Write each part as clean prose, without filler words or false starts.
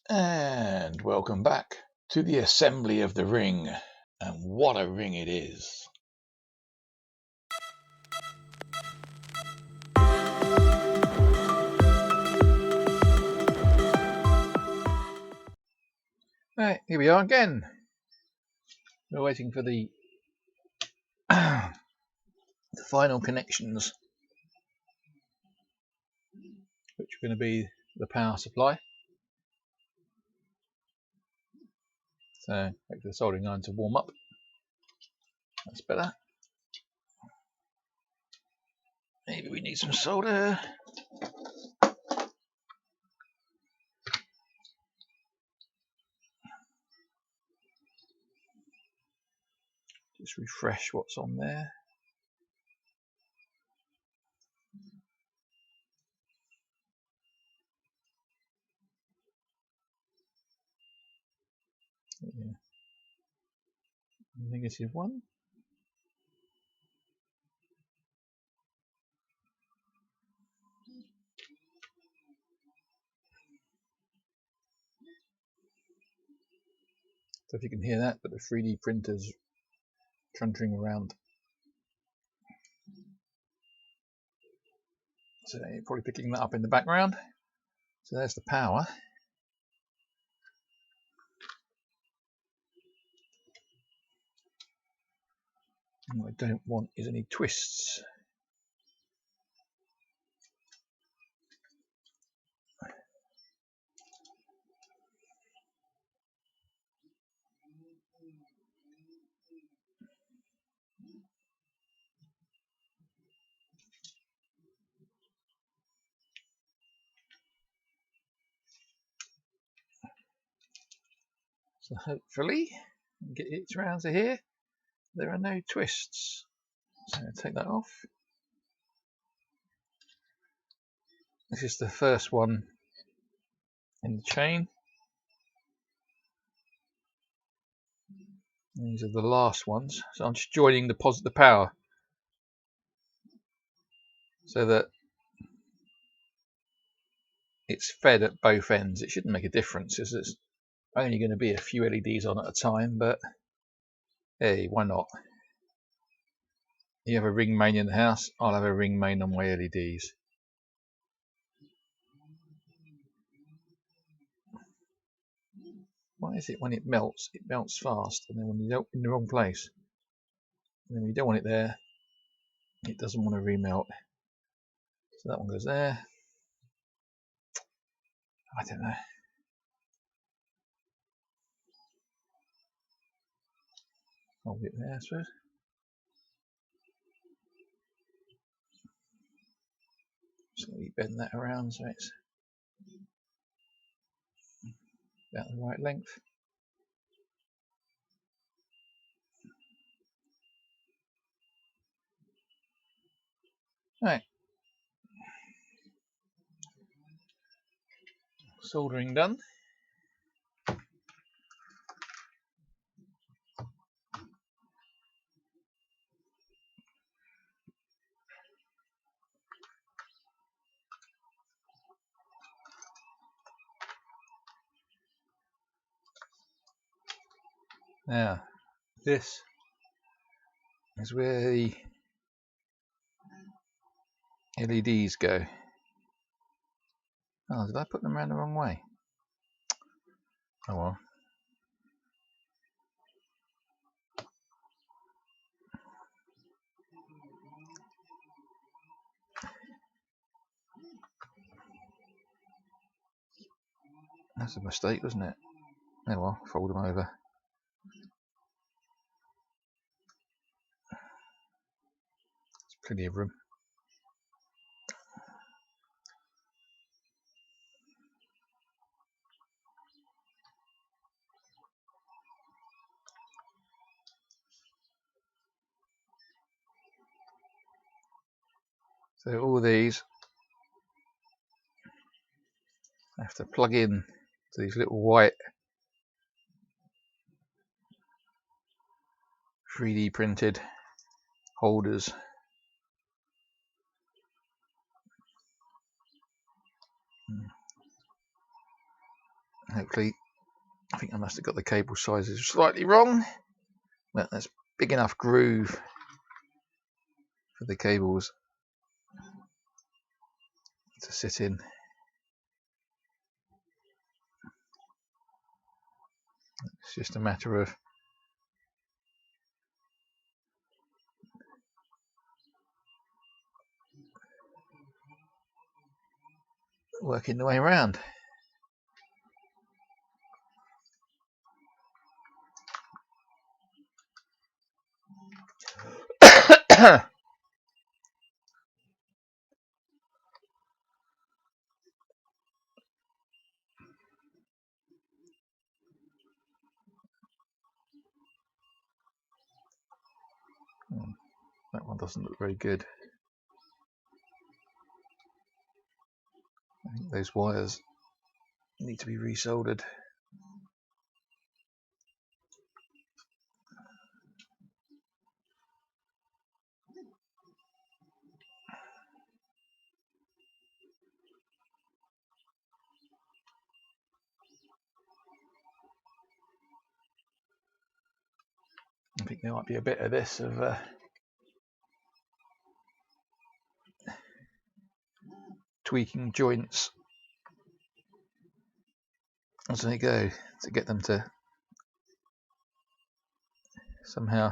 And welcome back to the assembly of the ring. And what a ring it is. Right, here we are again. We're waiting for the the final connections, which are going to be the power supply. So wait for the soldering iron to warm up. That's better. Maybe we need some solder. Just refresh what's on there. Yeah. -1. So if you can hear that, but the 3D printer's trundling around. So you're probably picking that up in the background. So there's the power. And what I don't want is any twists. So hopefully, get it around to here. There are no twists. So take that off. This is the first one in the chain. These are the last ones. So I'm just joining the power so that it's fed at both ends. It shouldn't make a difference, as there's only going to be a few LEDs on at a time, but hey, why not? You have a ring main in the house, I'll have a ring main on my LEDs. Why is it when it melts fast, and then when you don't in the wrong place, and then when you don't want it there, it doesn't want to remelt. So that one goes there. I don't know. Hold it there, I suppose. Slowly bend that around so it's about the right length. Right. Soldering done. Now, this is where the LEDs go. Oh, did I put them around the wrong way? Oh well. That's a mistake, wasn't it? Oh well, fold them over. There's plenty of room. So all these have to plug in to these little white 3D printed holders. Hopefully, I think I must have got the cable sizes slightly wrong. But that's big enough groove for the cables to sit in. It's just a matter of working the way around. That one doesn't look very good. I think those wires need to be resoldered. I think there might be a bit of this of tweaking joints as they go to get them to somehow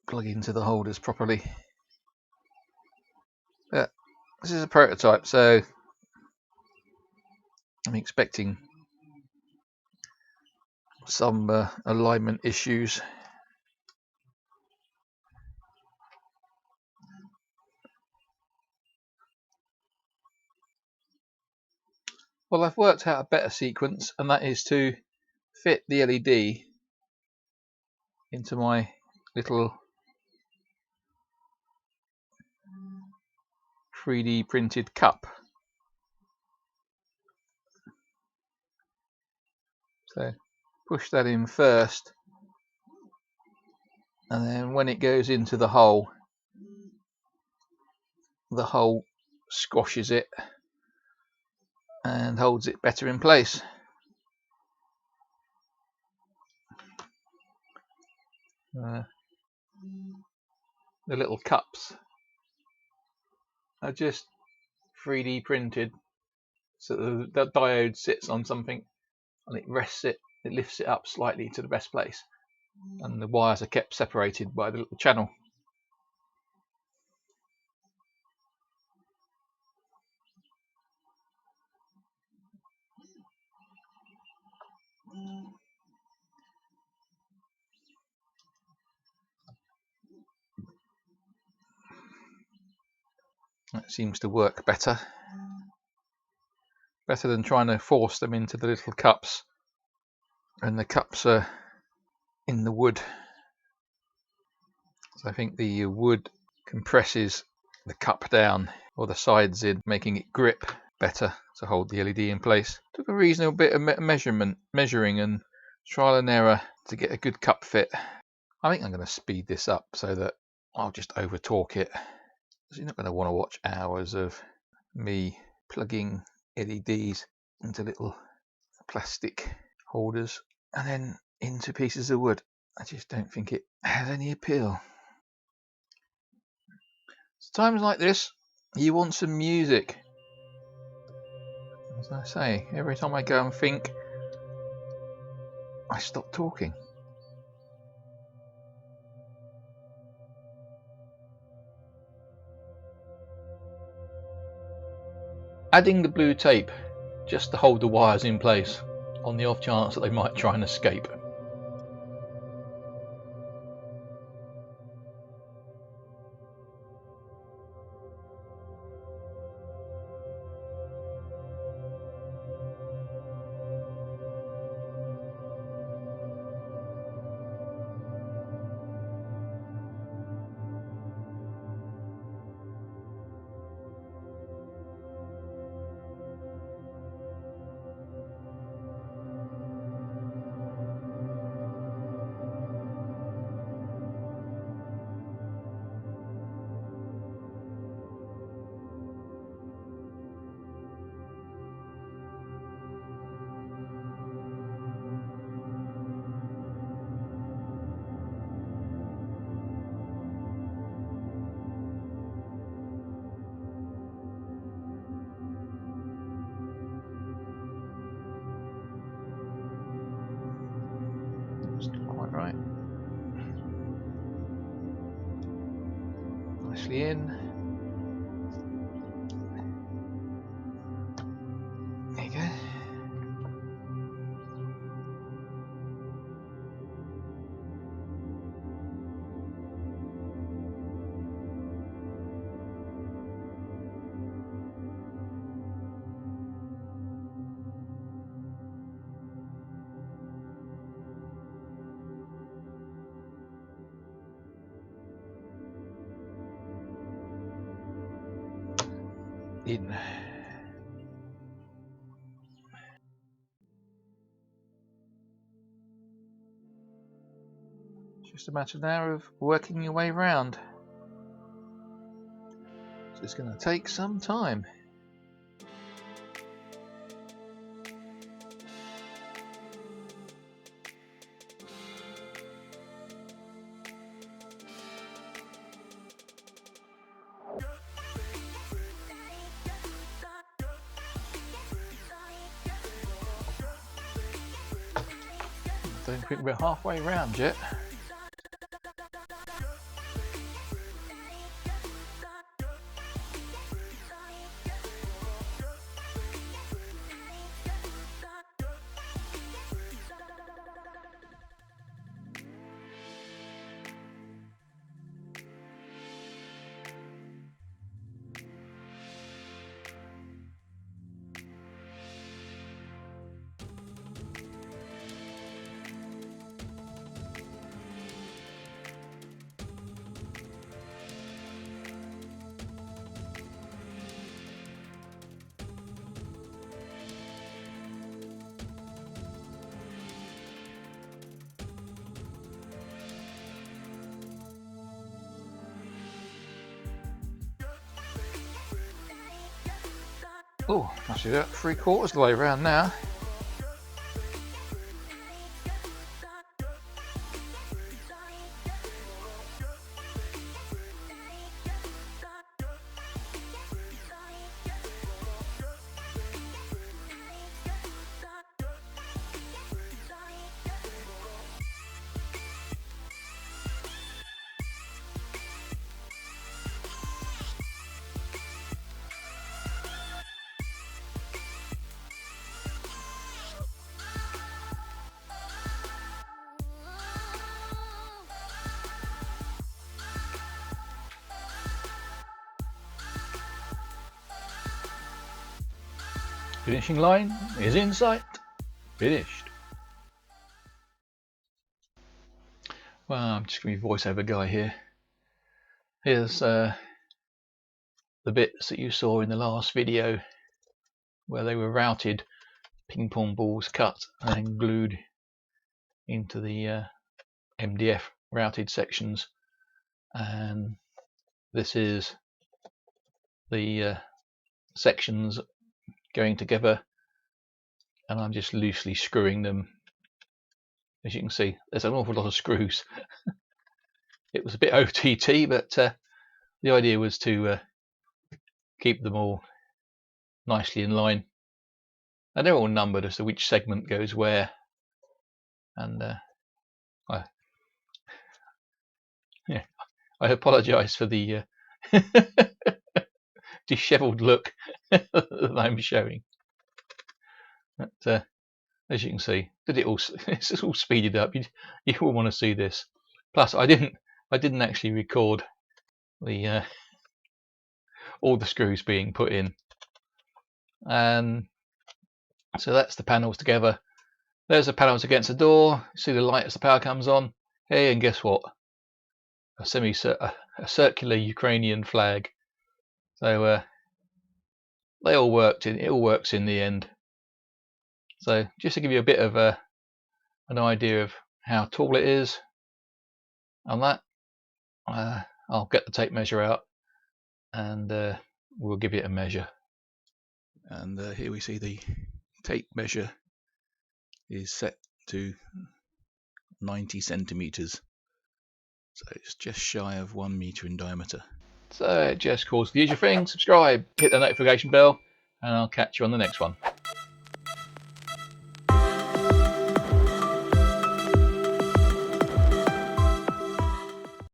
plug into the holders properly. But this is a prototype, so I'm expecting some alignment issues. Well, I've worked out a better sequence, and that is to fit the LED into my little 3D printed cup. So push that in first, and then when it goes into the hole squashes it and holds it better in place. The little cups are just 3D printed, so the diode sits on something and it lifts it up slightly to the best place, and the wires are kept separated by the little channel. That seems to work better than trying to force them into the little cups, and the cups are in the wood. So I think the wood compresses the cup down, or the sides in, making it grip better to hold the LED in place. Took a reasonable bit of measuring and trial and error to get a good cup fit. I think I'm going to speed this up so that I'll just over talk it. You're not going to want to watch hours of me plugging LEDs into little plastic holders and then into pieces of wood. I just don't think it has any appeal. It's times like this you want some music. As I say, every time I go and think, I stop talking. Adding the blue tape just to hold the wires in place on the off chance that they might try and escape. nicely in. There you go. In. Just a matter now of working your way round. So it's going to take some time. Don't think we're halfway round yet. Oh, actually that's 3/4 of the way around now. Finishing line is in sight. Finished. Well, I'm just going to be voiceover guy here. Here's the bits that you saw in the last video where they were routed, ping pong balls cut and then glued into the MDF routed sections, and this is the sections going together, and I'm just loosely screwing them. As you can see, there's an awful lot of screws. It was a bit OTT, but the idea was to keep them all nicely in line, and they're all numbered as to which segment goes where. And I apologise for the dishevelled look that I'm showing. But as you can see, it's all speeded up. You will want to see this. Plus, I didn't actually record the all the screws being put in, and so that's the panels together. There's the panels against the door. You see the light as the power comes on. Hey, and guess what? A circular Ukrainian flag. So they all worked. It all works in the end. So just to give you a bit of an idea of how tall it is, on that, I'll get the tape measure out and we'll give it a measure. And here we see the tape measure is set to 90 centimeters, so it's just shy of 1 meter in diameter. So just calls for the usual thing: subscribe, hit the notification bell, and I'll catch you on the next one.